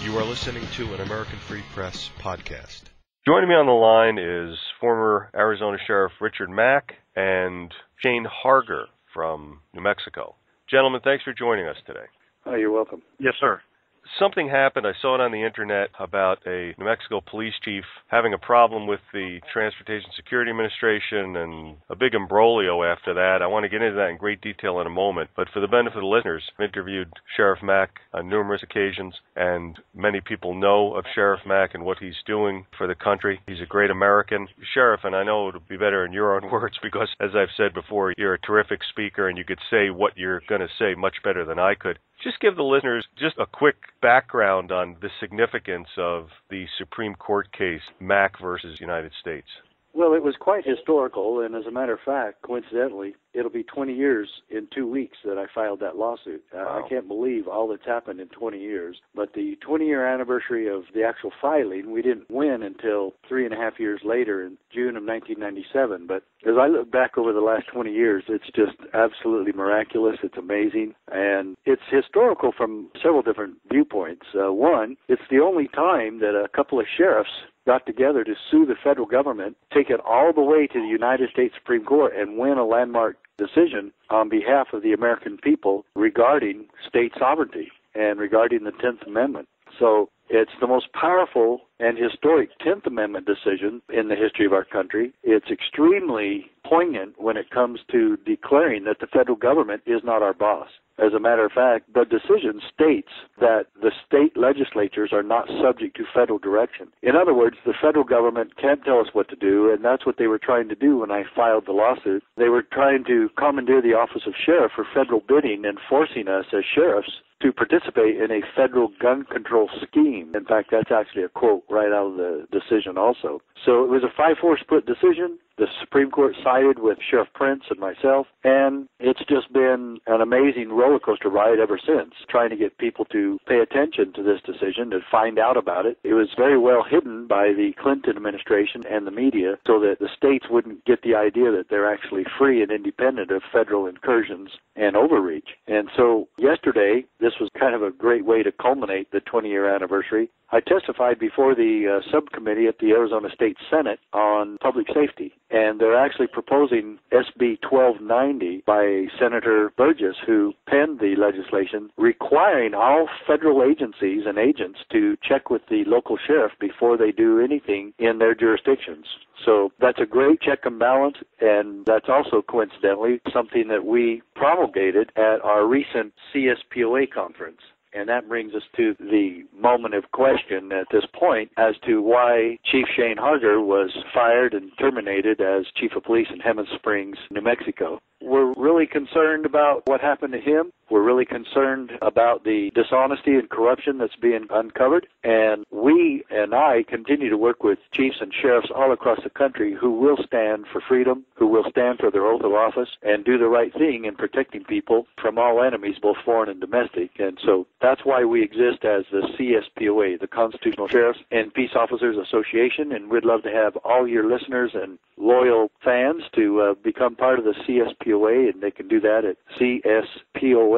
You are listening to an American Free Press podcast. Joining me on the line is former Arizona Sheriff Richard Mack and Shane Harer from New Mexico. Gentlemen, thanks for joining us today. Oh, you're welcome. Yes, sir. Something happened, I saw it on the internet, about a New Mexico police chief having a problem with the Transportation Security Administration and a big imbroglio after that. I want to get into that in great detail in a moment, but for the benefit of the listeners, I've interviewed Sheriff Mack on numerous occasions, and many people know of Sheriff Mack and what he's doing for the country. He's a great American. Sheriff, and I know it'll be better in your own words because, as I've said before, you're a terrific speaker and you could say what you're going to say much better than I could. Just give the listeners just a quick background on the significance of the Supreme Court case, Mack versus United States. Well, it was quite historical, and as a matter of fact, coincidentally, it'll be 20 years in 2 weeks that I filed that lawsuit. Wow. I can't believe all that's happened in 20 years. But the 20-year anniversary of the actual filing, we didn't win until 3.5 years later in June of 1997. But as I look back over the last 20 years, it's just absolutely miraculous. It's amazing. And it's historical from several different viewpoints. One, it's the only time that a couple of sheriffs got together to sue the federal government, take it all the way to the United States Supreme Court, and win a landmark decision on behalf of the American people regarding state sovereignty and regarding the 10th Amendment. So it's the most powerful and historic 10th Amendment decision in the history of our country. It's extremely poignant when it comes to declaring that the federal government is not our boss. As a matter of fact, the decision states that the state legislatures are not subject to federal direction. In other words, the federal government can't tell us what to do, and that's what they were trying to do when I filed the lawsuit. They were trying to commandeer the office of sheriff for federal bidding and forcing us as sheriffs to participate in a federal gun control scheme. In fact, that's actually a quote right out of the decision also. So it was a 5-4 split decision. The Supreme Court sided with Sheriff Prince and myself, and it's just been an amazing roller coaster ride ever since, trying to get people to pay attention to this decision, to find out about it. It was very well hidden by the Clinton administration and the media so that the states wouldn't get the idea that they're actually free and independent of federal incursions and overreach. And so yesterday, this was kind of a great way to culminate the 20-year anniversary. I testified before the subcommittee at the Arizona State Senate on public safety, and they're actually proposing SB 1290 by Senator Burgess, who penned the legislation requiring all federal agencies and agents to check with the local sheriff before they do anything in their jurisdictions. So that's a great check and balance, and that's also coincidentally something that we promulgated at our recent CSPOA conference. And that brings us to the moment of question at this point as to why Chief Shane Harer was fired and terminated as Chief of Police in Jemez Springs, New Mexico. We're really concerned about what happened to him. We're really concerned about the dishonesty and corruption that's being uncovered. And we and I continue to work with chiefs and sheriffs all across the country who will stand for freedom, who will stand for their oath of office, and do the right thing in protecting people from all enemies, both foreign and domestic. And so that's why we exist as the CSPOA, the Constitutional Sheriffs and Peace Officers Association. And we'd love to have all your listeners and loyal fans to become part of the CSPOA, and they can do that at CSPOA.org.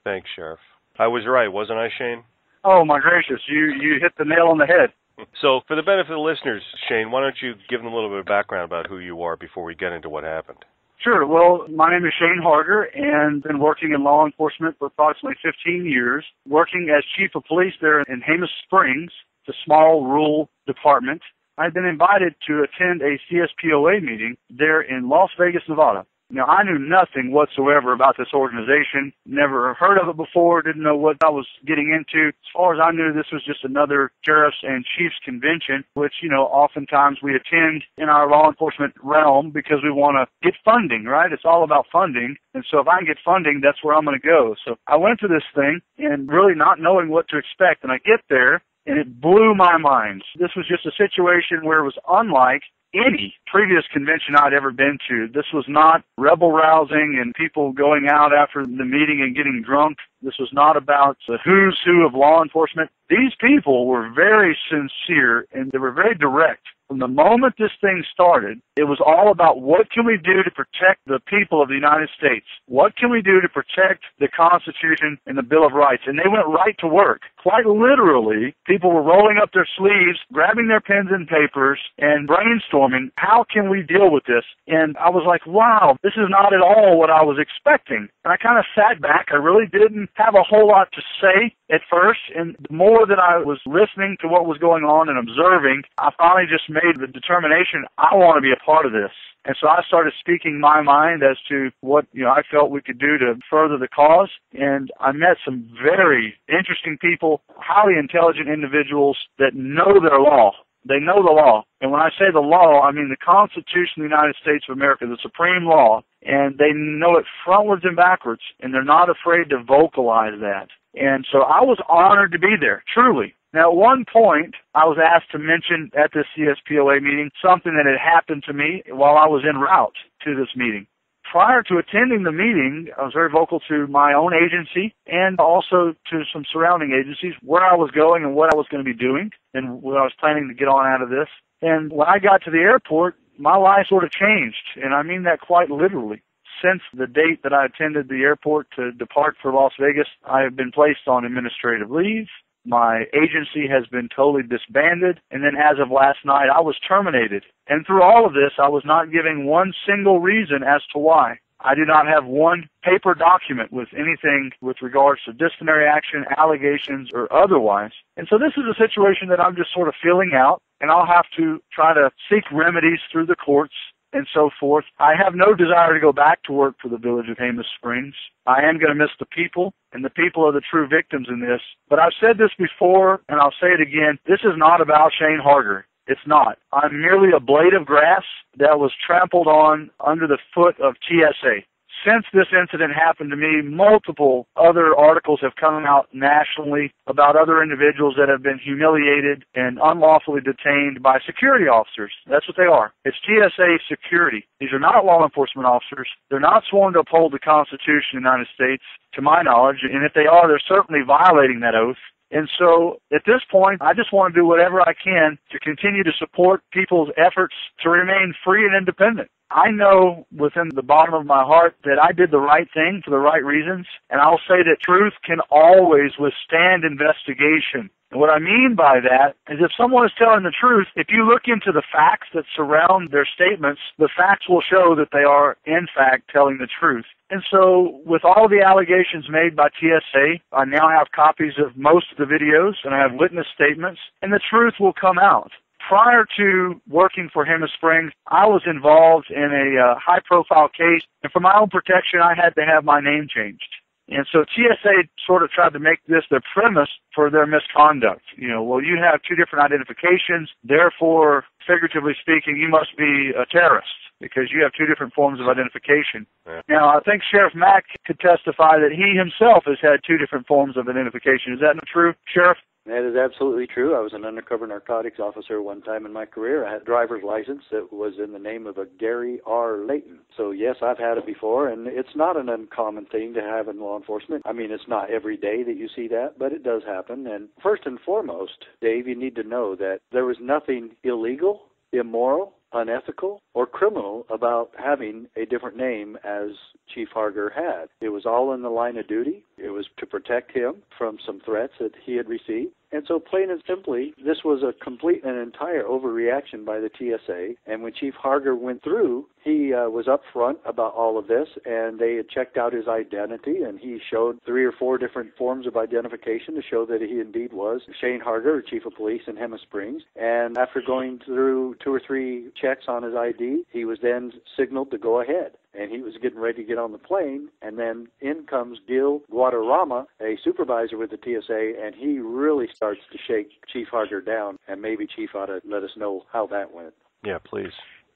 Thanks, Sheriff. I was right, wasn't I, Shane? Oh, my gracious, you hit the nail on the head. So, for the benefit of the listeners, Shane, why don't you give them a little bit of background about who you are before we get into what happened? Sure. Well, my name is Shane Harer, and been working in law enforcement for approximately 15 years, working as Chief of Police there in Jemez Springs, it's a small rural department. I've been invited to attend a CSPOA meeting there in Las Vegas, Nevada. Now, I knew nothing whatsoever about this organization, never heard of it before, didn't know what I was getting into. As far as I knew, this was just another sheriffs and chiefs convention, which, oftentimes we attend in our law enforcement realm because we want to get funding, right? It's all about funding. And so if I can get funding, that's where I'm going to go. So I went to this thing and really not knowing what to expect. And I get there, and it blew my mind. This was just a situation where it was unlike any previous convention I'd ever been to. This was not rebel-rousing and people going out after the meeting and getting drunk. This was not about the who's who of law enforcement. These people were very sincere and they were very direct. From the moment this thing started, it was all about what can we do to protect the people of the United States? What can we do to protect the Constitution and the Bill of Rights? And they went right to work. Quite literally, people were rolling up their sleeves, grabbing their pens and papers, and brainstorming, how can we deal with this? And I was like, wow, this is not at all what I was expecting. And I kind of sat back. I really didn't have a whole lot to say at first. And the more that I was listening to what was going on and observing, I finally just made the determination, I want to be a part of this. And so I started speaking my mind as to what I felt we could do to further the cause. And I met some very interesting people, highly intelligent individuals that know their law. They know the law. And when I say the law, I mean the Constitution of the United States of America, the supreme law. And they know it frontwards and backwards. And they're not afraid to vocalize that. And so I was honored to be there, truly. Now, at one point, I was asked to mention at this CSPOA meeting something that had happened to me while I was en route to this meeting. Prior to attending the meeting, I was very vocal to my own agency and also to some surrounding agencies where I was going and what I was going to be doing and what I was planning to get on out of this. And when I got to the airport, my life sort of changed, and I mean that quite literally. Since the date that I attended the airport to depart for Las Vegas, I have been placed on administrative leave. My agency has been totally disbanded, and then as of last night, I was terminated. And through all of this, I was not giving one single reason as to why. I do not have one paper document with anything with regards to disciplinary action, allegations, or otherwise. And so this is a situation that I'm just sort of feeling out, and I'll have to try to seek remedies through the courts and so forth. I have no desire to go back to work for the Village of Jemez Springs. I am going to miss the people, and the people are the true victims in this. But I've said this before, and I'll say it again. This is not about Shane Harer. It's not. I'm merely a blade of grass that was trampled on under the foot of TSA. Since this incident happened to me, multiple other articles have come out nationally about other individuals that have been humiliated and unlawfully detained by security officers. That's what they are. It's TSA security. These are not law enforcement officers. They're not sworn to uphold the Constitution of the United States, to my knowledge, and if they are, they're certainly violating that oath. And so at this point, I just want to do whatever I can to continue to support people's efforts to remain free and independent. I know within the bottom of my heart that I did the right thing for the right reasons, and I'll say that truth can always withstand investigation. And what I mean by that is if someone is telling the truth, if you look into the facts that surround their statements, the facts will show that they are, in fact, telling the truth. And so with all the allegations made by TSA, I now have copies of most of the videos, and I have witness statements, and the truth will come out. Prior to working for Jemez Springs, I was involved in a high-profile case, and for my own protection, I had to have my name changed. And so TSA sort of tried to make this their premise for their misconduct. Well, you have two different identifications, therefore, figuratively speaking, you must be a terrorist because you have two different forms of identification. Yeah. Now, I think Sheriff Mack could testify that he himself has had two different forms of identification. Is that not true, Sheriff? That is absolutely true. I was an undercover narcotics officer one time in my career. I had a driver's license that was in the name of a Gary R. Layton. So, yes, I've had it before, and it's not an uncommon thing to have in law enforcement. I mean, it's not every day that you see that, but it does happen. And first and foremost, Dave, you need to know that there was nothing illegal, immoral, unethical, or criminal about having a different name as Chief Harer had. It was all in the line of duty. It was to protect him from some threats that he had received. And so plain and simply, this was a complete and entire overreaction by the TSA. And when Chief Harer went through, he was upfront about all of this, and they had checked out his identity, and he showed 3 or 4 different forms of identification to show that he indeed was Shane Harer, Chief of Police in Jemez Springs. And after going through 2 or 3 checks on his ID, he was then signaled to go ahead. And he was getting ready to get on the plane, and then in comes Gil Guadarrama, a supervisor with the TSA, and he really starts to shake Chief Harer down, and maybe Chief ought to let us know how that went. Yeah, please.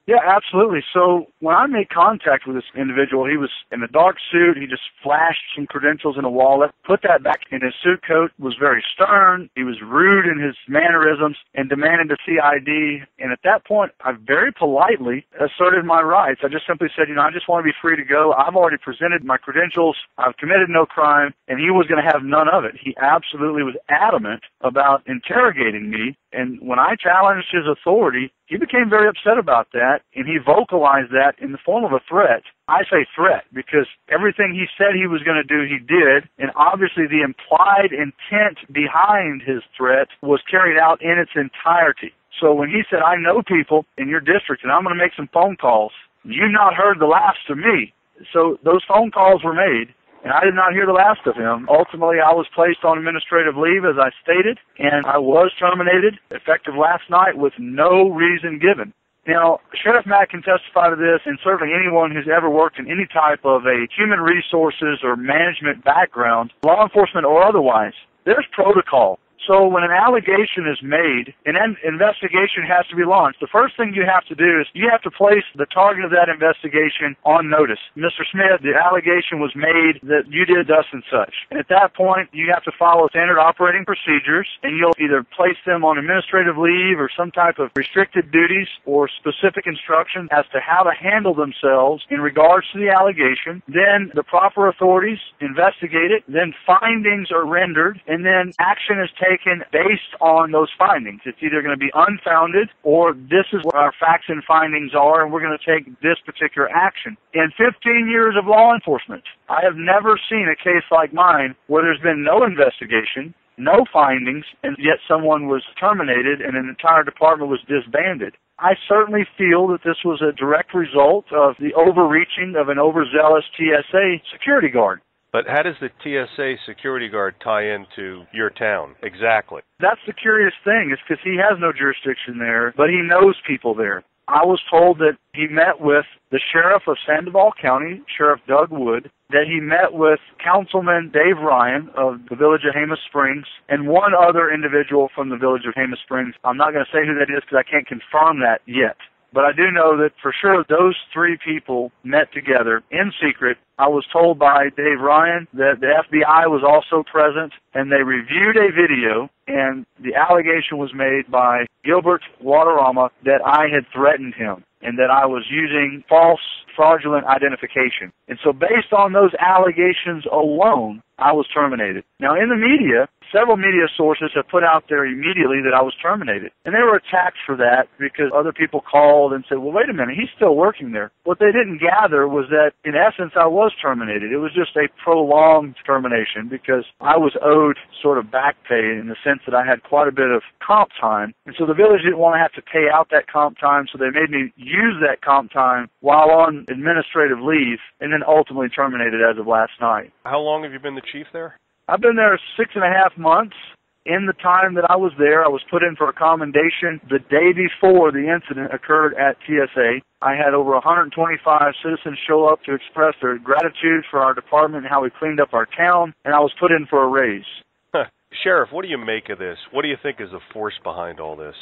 Yeah, absolutely. So when I made contact with this individual, he was in a dark suit. He just flashed some credentials in a wallet, put that back in his suit coat, was very stern. He was rude in his mannerisms and demanded to see ID. And at that point, I very politely asserted my rights. I just simply said, I just want to be free to go. I've already presented my credentials. I've committed no crime. And he was going to have none of it. He absolutely was adamant about interrogating me And when I challenged his authority, he became very upset about that, and he vocalized that in the form of a threat. I say threat because everything he said he was going to do, he did, and obviously the implied intent behind his threat was carried out in its entirety. So when he said, I know people in your district, and I'm going to make some phone calls, you've not heard the last of me. So those phone calls were made, and I did not hear the last of him. Ultimately, I was placed on administrative leave, as I stated, and I was terminated, effective last night, with no reason given. Now, Sheriff Mack can testify to this, and certainly anyone who's ever worked in any type of a human resources or management background, law enforcement or otherwise, there's protocol. So when an allegation is made, an investigation has to be launched. The first thing you have to do is you have to place the target of that investigation on notice. Mr. Smith, the allegation was made that you did thus and such. And at that point, you have to follow standard operating procedures, and you'll either place them on administrative leave or some type of restricted duties or specific instructions as to how to handle themselves in regards to the allegation. Then the proper authorities investigate it. Then findings are rendered, and then action is taken based on those findings. It's either going to be unfounded or this is what our facts and findings are, and we're going to take this particular action. In 15 years of law enforcement, I have never seen a case like mine where there's been no investigation, no findings, and yet someone was terminated and an entire department was disbanded. I certainly feel that this was a direct result of the overreaching of an overzealous TSA security guard. But how does the TSA security guard tie into your town exactly? That's the curious thing, is because he has no jurisdiction there, but he knows people there. I was told that he met with the sheriff of Sandoval County, Sheriff Doug Wood, that he met with Councilman Dave Ryan of the Village of Jemez Springs, and one other individual from the Village of Jemez Springs. I'm not going to say who that is because I can't confirm that yet. But I do know that for sure those three people met together in secret. I was told by Dave Ryan that the FBI was also present, and they reviewed a video, and the allegation was made by Gilbert Guadarrama that I had threatened him and that I was using false, fraudulent identification. And so based on those allegations alone, I was terminated. Now, in the media, several media sources have put out there immediately that I was terminated. And they were attacked for that because other people called and said, well, wait a minute, he's still working there. What they didn't gather was that, in essence, I was terminated. It was just a prolonged termination because I was owed sort of back pay in the sense that I had quite a bit of comp time. And so the village didn't want to have to pay out that comp time, so they made me use that comp time while on administrative leave and then ultimately terminated as of last night. How long have you been the chief there? I've been there 6.5 months. In the time that I was there, I was put in for a commendation the day before the incident occurred at TSA. I had over 125 citizens show up to express their gratitude for our department and how we cleaned up our town, and I was put in for a raise. Sheriff, what do you make of this? What do you think is the force behind all this?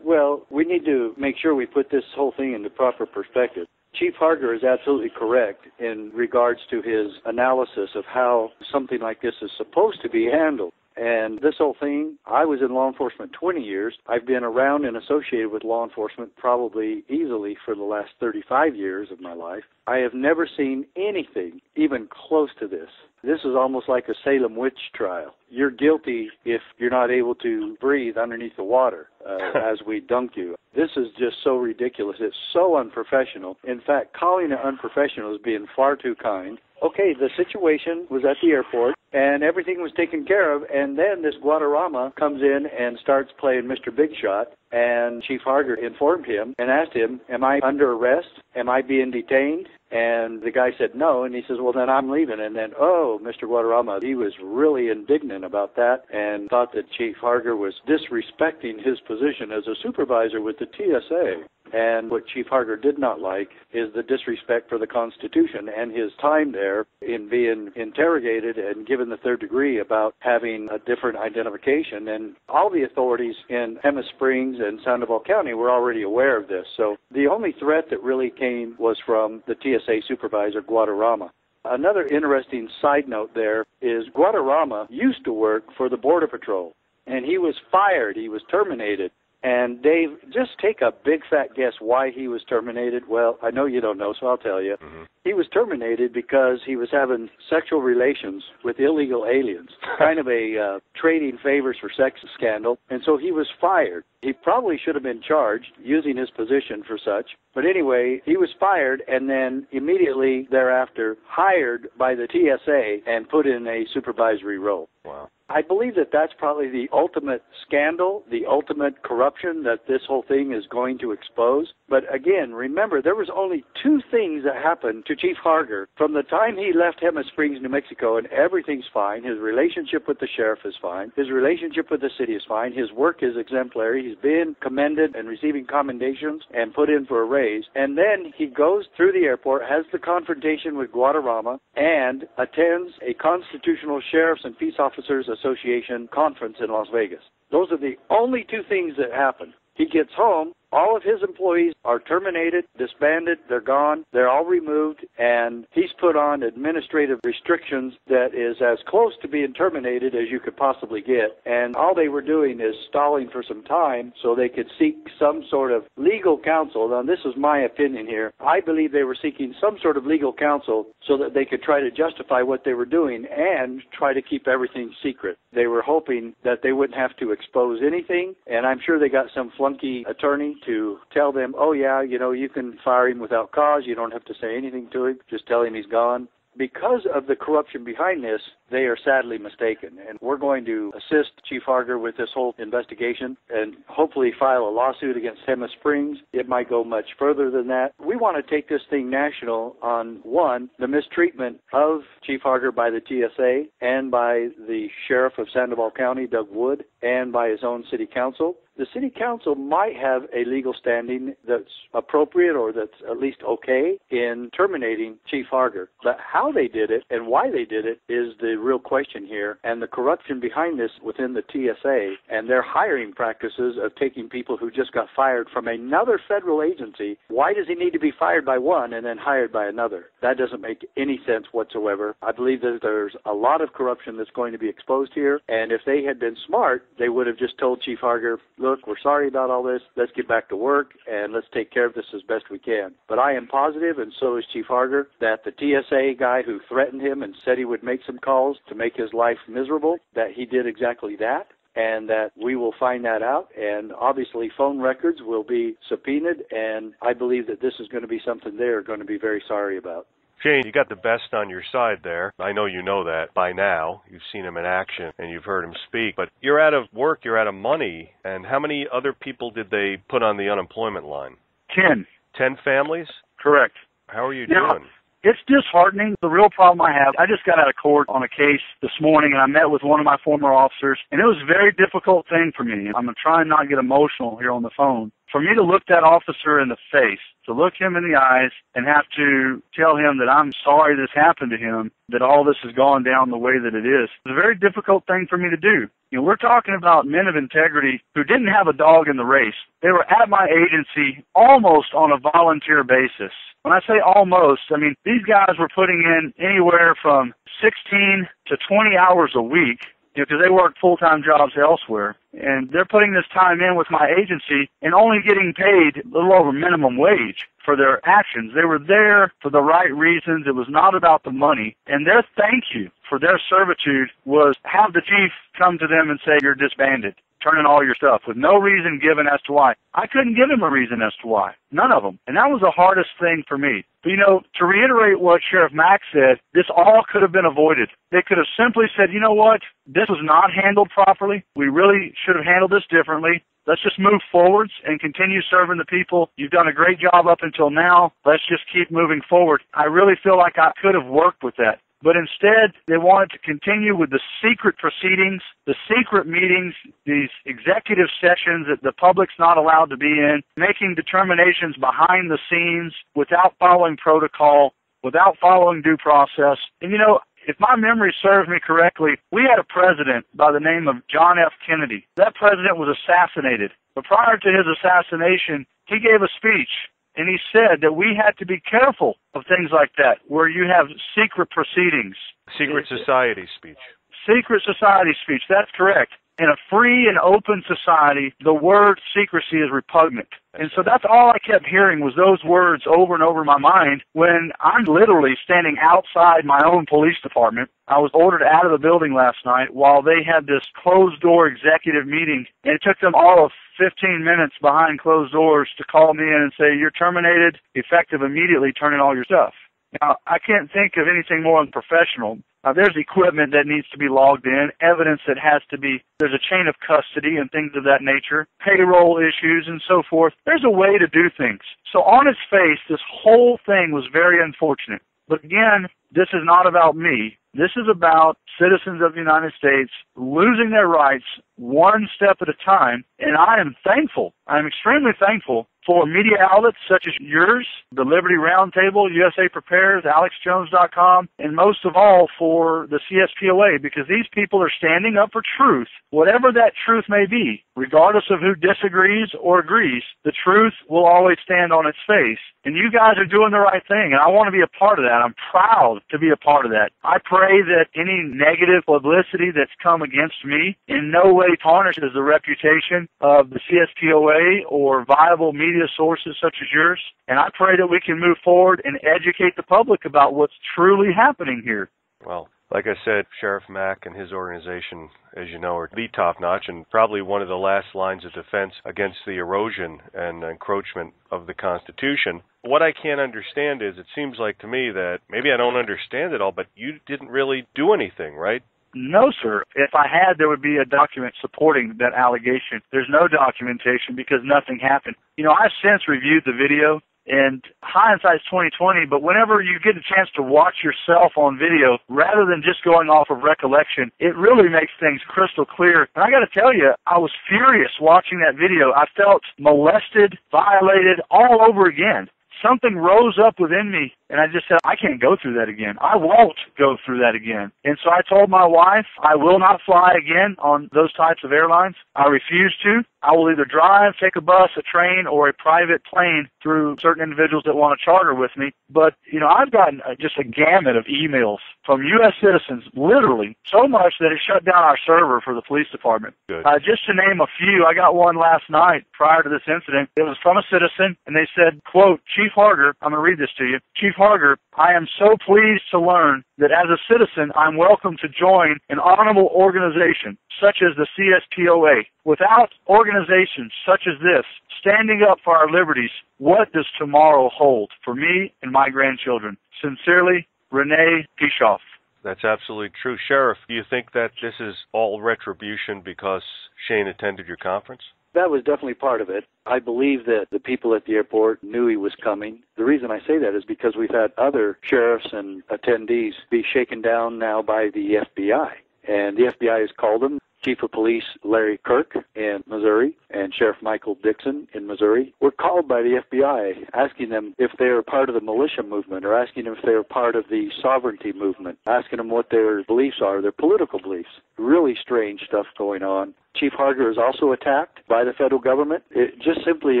Well, we need to make sure we put this whole thing into proper perspective. Chief Harer is absolutely correct in regards to his analysis of how something like this is supposed to be handled. And this whole thing, I was in law enforcement 20 years. I've been around and associated with law enforcement probably easily for the last 35 years of my life. I have never seen anything even close to this. This is almost like a Salem witch trial. You're guilty if you're not able to breathe underneath the water as we dunk you. This is just so ridiculous. It's so unprofessional. In fact, calling it unprofessional is being far too kind. Okay, the situation was at the airport, and everything was taken care of, and then this Guadarrama comes in and starts playing Mr. Big Shot, and Chief Harer informed him and asked him, am I under arrest? Am I being detained? And the guy said no, and he says, well, then I'm leaving. And then, Mr. Guadarrama, he was really indignant about that and thought that Chief Harer was disrespecting his position as a supervisor with the TSA. And what Chief Harer did not like is the disrespect for the Constitution and his time there in being interrogated and given the third degree about having a different identification. And all the authorities in Jemez Springs and Sandoval County were already aware of this. So the only threat that really came was from the TSA supervisor, Guadarrama. Another interesting side note there is Guadarrama used to work for the Border Patrol, and he was fired. He was terminated And Dave, just take a big fat guess why he was terminated. Well, I know you don't know, so I'll tell you. Mm-hmm. He was terminated because he was having sexual relations with illegal aliens, kind of a trading favors for sex scandal, and so he was fired. He probably should have been charged using his position for such. But anyway, he was fired and then immediately thereafter hired by the TSA and put in a supervisory role. Wow. I believe that that's probably the ultimate scandal, the ultimate corruption that this whole thing is going to expose. But again, remember, there was only two things that happened to Chief Harer from the time he left Jemez Springs, New Mexico, and everything's fine. His relationship with the sheriff is fine. His relationship with the city is fine. His work is exemplary. He's been commended and receiving commendations and put in for a raise. And then he goes through the airport, has the confrontation with Guadarrama, and attends a Constitutional Sheriffs and Peace Officers Association conference in Las Vegas. Those are the only two things that happen. He gets home, all of his employees are terminated, disbanded, they're gone, they're all removed, and he's put on administrative restrictions that is as close to being terminated as you could possibly get. And all they were doing is stalling for some time so they could seek some sort of legal counsel. Now, this is my opinion here. I believe they were seeking some sort of legal counsel so that they could try to justify what they were doing and try to keep everything secret. They were hoping that they wouldn't have to expose anything, and I'm sure they got some flunky attorney to tell them, oh yeah, you know, you can fire him without cause, you don't have to say anything to him, just tell him he's gone. Because of the corruption behind this, they are sadly mistaken. And we're going to assist Chief Harer with this whole investigation and hopefully file a lawsuit against Jemez Springs. It might go much further than that. We want to take this thing national on, one, the mistreatment of Chief Harer by the TSA and by the Sheriff of Sandoval County, Doug Wood, and by his own city council. The city council might have a legal standing that's appropriate or that's at least okay in terminating Chief Harer. But how they did it and why they did it is the real question here. And the corruption behind this within the TSA and their hiring practices of taking people who just got fired from another federal agency. Why does he need to be fired by one and then hired by another? That doesn't make any sense whatsoever. I believe that there's a lot of corruption that's going to be exposed here. And if they had been smart, they would have just told Chief Harer, look, we're sorry about all this. Let's get back to work and let's take care of this as best we can. But I am positive, and so is Chief Harer, that the TSA guy who threatened him and said he would make some calls to make his life miserable, that he did exactly that, and that we will find that out. And obviously phone records will be subpoenaed, and I believe that this is going to be something they're going to be very sorry about. Shane, you got the best on your side there. I know you know that by now. You've seen him in action and you've heard him speak. But you're out of work, you're out of money. And how many other people did they put on the unemployment line? 10. 10 families? Correct. How are you Now, doing? It's disheartening. The real problem I have, I just got out of court on a case this morning, and I met with one of my former officers, and it was a very difficult thing for me. I'm trying not to get emotional here on the phone. For me to look that officer in the face, to look him in the eyes and have to tell him that I'm sorry this happened to him, that all this has gone down the way that it is, it's a very difficult thing for me to do. You know, we're talking about men of integrity who didn't have a dog in the race. They were at my agency almost on a volunteer basis. When I say almost, I mean, these guys were putting in anywhere from 16 to 20 hours a week, because they work full-time jobs elsewhere. And they're putting this time in with my agency and only getting paid a little over minimum wage for their actions. They were there for the right reasons. It was not about the money. And their thank you for their servitude was have the chief come to them and say, you're disbanded. Turn in all your stuff with no reason given as to why. I couldn't give him a reason as to why. None of them. And that was the hardest thing for me. But, you know, to reiterate what Sheriff Mack said, this all could have been avoided. They could have simply said, you know what, this was not handled properly. We really should have handled this differently. Let's just move forwards and continue serving the people. You've done a great job up until now. Let's just keep moving forward. I really feel like I could have worked with that. But instead, they wanted to continue with the secret proceedings, the secret meetings, these executive sessions that the public's not allowed to be in, making determinations behind the scenes without following protocol, without following due process. And, you know, if my memory serves me correctly, we had a president by the name of John F. Kennedy. That president was assassinated. But prior to his assassination, he gave a speech. And he said that we had to be careful of things like that, where you have secret proceedings. Secret society speech. Secret society speech, that's correct. In a free and open society, the word secrecy is repugnant. And so that's all I kept hearing was those words over and over in my mind when I'm literally standing outside my own police department. I was ordered out of the building last night while they had this closed-door executive meeting, and it took them all of 15 minutes behind closed doors to call me in and say, "You're terminated, effective immediately, turn in all your stuff." Now, I can't think of anything more unprofessional. There's equipment that needs to be logged in, evidence that has to be, there's a chain of custody and things of that nature, payroll issues and so forth. There's a way to do things. So on its face, this whole thing was very unfortunate. But again, this is not about me. This is about citizens of the United States losing their rights one step at a time. And I am thankful. I'm extremely thankful for media outlets such as yours, the Liberty Roundtable, USA Prepares, AlexJones.com, and most of all for the CSPOA, because these people are standing up for truth, whatever that truth may be. Regardless of who disagrees or agrees, the truth will always stand on its face. And you guys are doing the right thing, and I want to be a part of that. I'm proud to be a part of that. I pray that any negative publicity that's come against me in no way tarnishes the reputation of the CSPOA or viable media sources such as yours. And I pray that we can move forward and educate the public about what's truly happening here. Well, like I said, Sheriff Mack and his organization, as you know, are the top-notch and probably one of the last lines of defense against the erosion and encroachment of the Constitution. What I can't understand is it seems like to me that maybe I don't understand it all, but you didn't really do anything, right? No, sir. If I had, there would be a document supporting that allegation. There's no documentation because nothing happened. You know, I've since reviewed the video, and hindsight's 20/20, but whenever you get a chance to watch yourself on video, rather than just going off of recollection, it really makes things crystal clear. And I got to tell you, I was furious watching that video. I felt molested, violated all over again. Something rose up within me, and I just said, I can't go through that again. I won't go through that again. And so I told my wife, I will not fly again on those types of airlines. I refuse to. I will either drive, take a bus, a train, or a private plane through certain individuals that want to charter with me. But, you know, I've gotten just a gamut of emails from U.S. citizens, literally, so much that it shut down our server for the police department. Just to name a few, I got one last night prior to this incident. It was from a citizen, and they said, quote, Chief Harer, I'm going to read this to you. Chief Harer, I am so pleased to learn that as a citizen, I'm welcome to join an honorable organization such as the CSPOA. Without organizations such as this, standing up for our liberties, what does tomorrow hold for me and my grandchildren? Sincerely, Renee Pishoff. That's absolutely true. Sheriff, do you think that this is all retribution because Shane attended your conference? That was definitely part of it. I believe that the people at the airport knew he was coming. The reason I say that is because we've had other sheriffs and attendees be shaken down now by the FBI. And the FBI has called them. Chief of Police Larry Kirk in Missouri and Sheriff Michael Dixon in Missouri were called by the FBI asking them if they were part of the militia movement or asking them if they were part of the sovereignty movement, asking them what their beliefs are, their political beliefs. Really strange stuff going on. Chief Harer is also attacked by the federal government. It just simply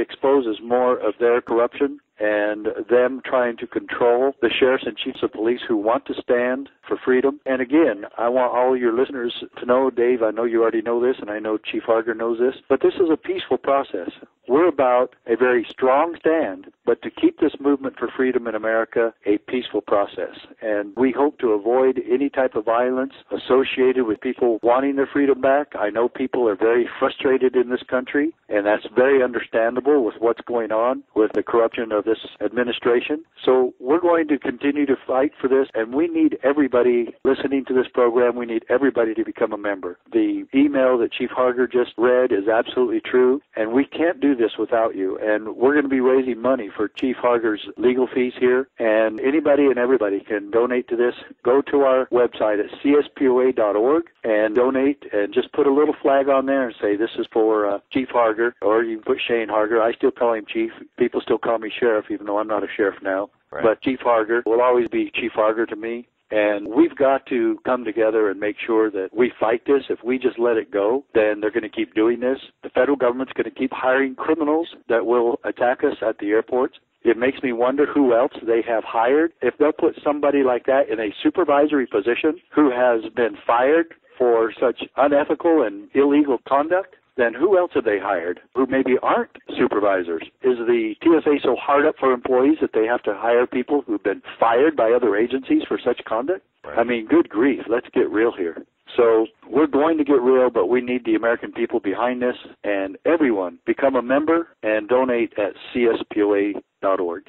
exposes more of their corruption and them trying to control the sheriffs and chiefs of police who want to stand for freedom. And again, I want all your listeners to know, Dave, I know you already know this, and I know Chief Harer knows this, but this is a peaceful process. We're about a very strong stand, but to keep this movement for freedom in America a peaceful process. And we hope to avoid any type of violence associated with people wanting their freedom back. I know people are very frustrated in this country, and that's very understandable with what's going on with the corruption of this administration. So we're going to continue to fight for this, and we need everybody listening to this program. We need everybody to become a member. The email that Chief Harer just read is absolutely true, and we can't do this without you. And we're going to be raising money for Chief Harger's legal fees here, and anybody and everybody can donate to this. Go to our website at cspoa.org and donate, and just put a little flag on there and say this is for Chief Harer, or you can put Shane Harer. I still call him Chief. People still call me Sheriff, even though I'm not a sheriff now. Right. But Chief Harer will always be Chief Harer to me. And we've got to come together and make sure that we fight this. If we just let it go, then they're going to keep doing this. The federal government's going to keep hiring criminals that will attack us at the airports. It makes me wonder who else they have hired. If they'll put somebody like that in a supervisory position who has been fired for such unethical and illegal conduct, then who else have they hired who maybe aren't supervisors? Is the TSA so hard up for employees that they have to hire people who've been fired by other agencies for such conduct? Right. I mean, good grief, let's get real here. So we're going to get real, but we need the American people behind this, and everyone become a member and donate at CSPOA.org,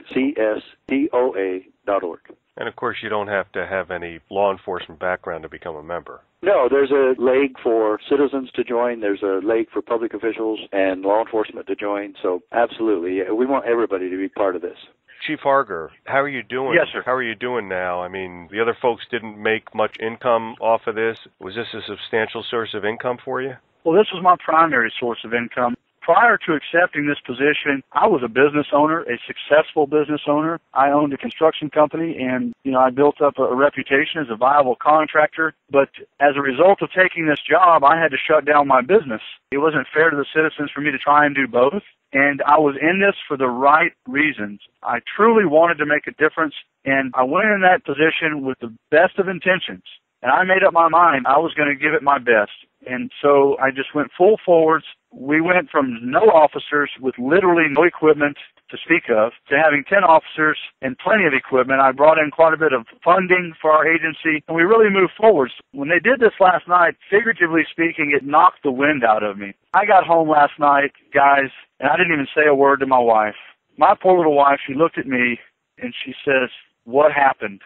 CSPOA.org. And of course, you don't have to have any law enforcement background to become a member. No, there's a leg for citizens to join. There's a leg for public officials and law enforcement to join. So absolutely, we want everybody to be part of this. Chief Harer, how are you doing? Yes, sir. How are you doing now? I mean, the other folks didn't make much income off of this. Was this a substantial source of income for you? Well, this was my primary source of income. Prior to accepting this position, I was a business owner, a successful business owner. I owned a construction company, and, I built up a reputation as a viable contractor. But as a result of taking this job, I had to shut down my business. It wasn't fair to the citizens for me to try and do both. And I was in this for the right reasons. I truly wanted to make a difference, and I went in that position with the best of intentions. And I made up my mind I was going to give it my best. And so I just went full forwards. We went from no officers with literally no equipment to speak of to having 10 officers and plenty of equipment. I brought in quite a bit of funding for our agency, and we really moved forwards. When they did this last night, figuratively speaking, it knocked the wind out of me. I got home last night, guys, and I didn't even say a word to my wife. My poor little wife, she looked at me, and she says, "What happened?"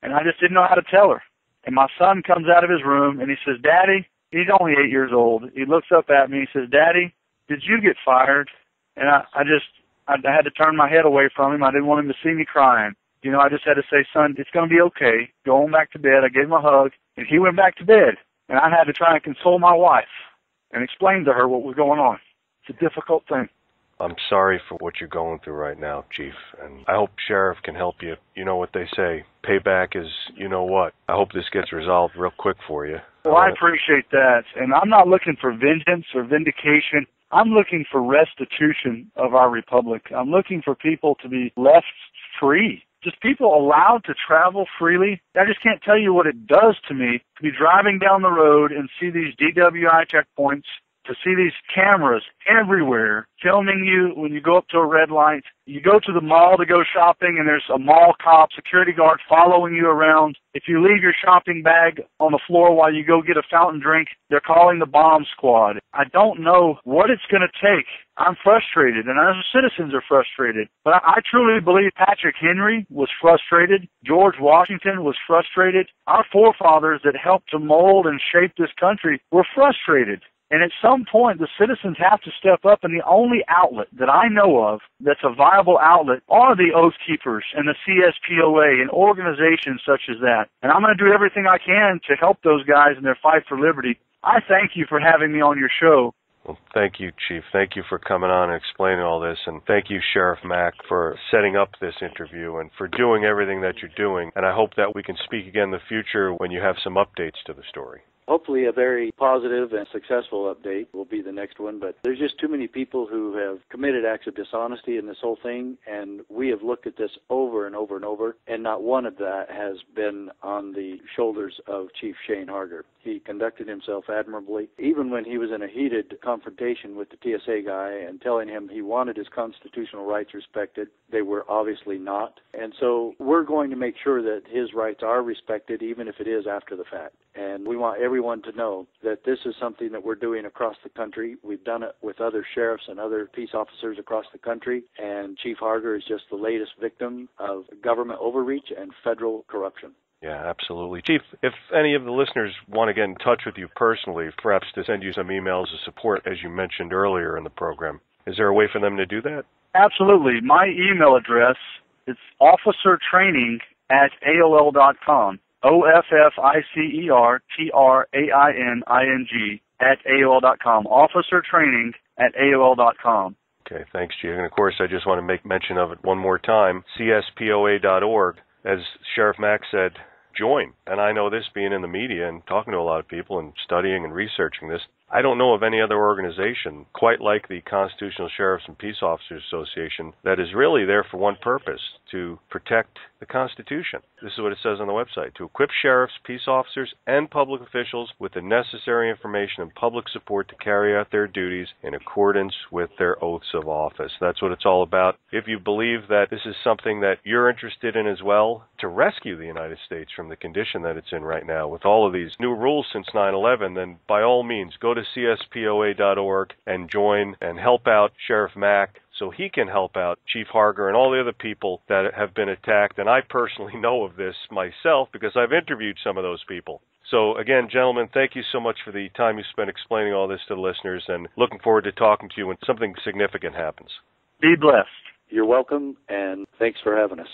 And I just didn't know how to tell her. And my son comes out of his room, and he says, "Daddy," he's only 8 years old. He looks up at me, he says, "Daddy, did you get fired?" And I had to turn my head away from him. I didn't want him to see me crying. I just had to say, "Son, it's going to be okay. Go on back to bed." I gave him a hug, and he went back to bed. And I had to try and console my wife and explain to her what was going on. It's a difficult thing. I'm sorry for what you're going through right now, Chief, and I hope Sheriff can help you. You know what they say, payback is you-know-what. I hope this gets resolved real quick for you. Well, I appreciate that, and I'm not looking for vengeance or vindication. I'm looking for restitution of our republic. I'm looking for people to be left free, just people allowed to travel freely. I just can't tell you what it does to me to be driving down the road and see these DWI checkpoints, to see these cameras everywhere filming you when you go up to a red light. You go to the mall to go shopping, and there's a mall cop, security guard following you around. If you leave your shopping bag on the floor while you go get a fountain drink, they're calling the bomb squad. I don't know what it's going to take. I'm frustrated, and our citizens are frustrated. But I truly believe Patrick Henry was frustrated. George Washington was frustrated. Our forefathers that helped to mold and shape this country were frustrated. And at some point, the citizens have to step up, and the only outlet that I know of that's a viable outlet are the Oath Keepers and the CSPOA and organizations such as that. And I'm going to do everything I can to help those guys in their fight for liberty. I thank you for having me on your show. Well, thank you, Chief. Thank you for coming on and explaining all this. And thank you, Sheriff Mack, for setting up this interview and for doing everything that you're doing. And I hope that we can speak again in the future when you have some updates to the story. Hopefully a very positive and successful update will be the next one, but there's just too many people who have committed acts of dishonesty in this whole thing, and we have looked at this over and over and over, and not one of that has been on the shoulders of Chief Shane Harer. He conducted himself admirably, even when he was in a heated confrontation with the TSA guy and telling him he wanted his constitutional rights respected. They were obviously not, and so we're going to make sure that his rights are respected, even if it is after the fact. And we want everyone to know that this is something that we're doing across the country. We've done it with other sheriffs and other peace officers across the country, and Chief Harer is just the latest victim of government overreach and federal corruption. Yeah, absolutely. Chief, if any of the listeners want to get in touch with you personally, perhaps to send you some emails of support, as you mentioned earlier in the program, is there a way for them to do that? Absolutely. My email address is officertraining@AOL.com. officertraining@AOL.com. officertraining@AOL.com. Okay, thanks, Chief. And of course, I just want to make mention of it one more time, CSPOA.org. As Sheriff Mack said, join. And I know this, being in the media and talking to a lot of people and studying and researching this, I don't know of any other organization quite like the Constitutional Sheriffs and Peace Officers Association that is really there for one purpose, to protect the Constitution. This is what it says on the website: to equip sheriffs, peace officers, and public officials with the necessary information and public support to carry out their duties in accordance with their oaths of office. That's what it's all about. If you believe that this is something that you're interested in as well, to rescue the United States from the condition that it's in right now with all of these new rules since 9/11, then by all means go to CSPOA.org and join and help out Sheriff Mack so he can help out Chief Harer and all the other people that have been attacked. And I personally know of this myself because I've interviewed some of those people. So again, gentlemen, thank you so much for the time you spent explaining all this to the listeners, and looking forward to talking to you when something significant happens. Be blessed. You're welcome, and thanks for having us.